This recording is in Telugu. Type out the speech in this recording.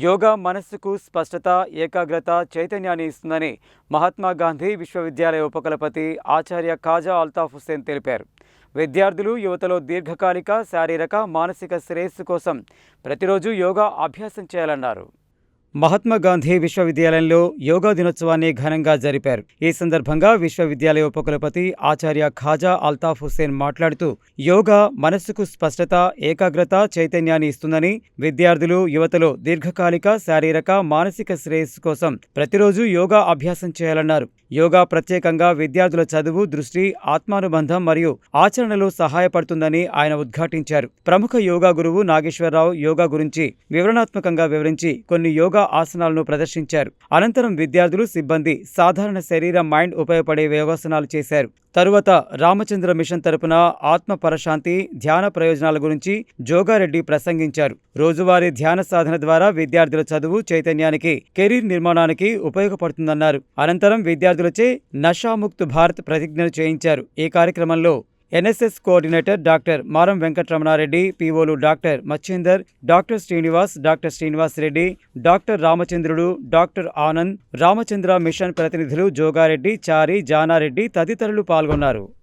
యోగా మనస్సుకు స్పష్టత, ఏకాగ్రత, చైతన్యాన్ని ఇస్తుందని మహాత్మా గాంధీ విశ్వవిద్యాలయ ఉపకులపతి ఆచార్య ఖాజా అల్తాఫ్ హుస్సేన్ తెలిపారు. విద్యార్థులు, యువతలో దీర్ఘకాలిక, శారీరక, మానసిక శ్రేయస్సు కోసం ప్రతిరోజు యోగా అభ్యాసం చేయాలన్నారు. మహాత్మా గాంధీ విశ్వవిద్యాలయంలో యోగా దినోత్సవాన్ని ఘనంగా జరిపారు. ఈ సందర్భంగా విశ్వవిద్యాలయ ఉపకులపతి ఆచార్య ఖాజా అల్తాఫ్ హుస్సేన్ మాట్లాడుతూ, యోగా మనస్సుకు స్పష్టత, ఏకాగ్రత, చైతన్యాన్ని ఇస్తుందని, విద్యార్థులు, యువతలో దీర్ఘకాలిక, శారీరక, మానసిక శ్రేయస్సు కోసం ప్రతిరోజు యోగా అభ్యాసం చేయాలన్నారు. యోగా ప్రత్యేకంగా విద్యార్థుల చదువు, దృష్టి, ఆత్మానుబంధం మరియు ఆచరణలో సహాయపడుతుందని ఆయన ఉద్ఘాటించారు. ప్రముఖ యోగా గురువు నాగేశ్వరరావు యోగా గురించి వివరణాత్మకంగా వివరించి కొన్ని యోగా ఆసనాలను ప్రదర్శించారు. అనంతరం విద్యార్థులు, సిబ్బంది సాధారణ శరీర, మైండ్ ఉపయోగపడే యోగాసనాలు చేశారు. తరువాత రామచంద్ర మిషన్ తరపున ఆత్మ పరశాంతి, ధ్యాన ప్రయోజనాల గురించి జోగారెడ్డి ప్రసంగించారు. రోజువారీ ధ్యాన సాధన ద్వారా విద్యార్థుల చదువు, చైతన్యానికి, కెరీర్ నిర్మాణానికి ఉపయోగపడుతుందన్నారు. అనంతరం విద్యార్థులచే నషాముక్త్ భారత్ ప్రతిజ్ఞలు చేయించారు. ఈ కార్యక్రమంలో NSS coordinator doctor Maram Venkataramana Reddy, పీఓలు doctor Macchender, doctor Srinivas Reddy, doctor Ramachandrudu, doctor Anand, Ramachandra mission ప్రతినిధులు జోగారెడ్డి, చారి, జానారెడ్డి తదితరులు పాల్గొన్నారు.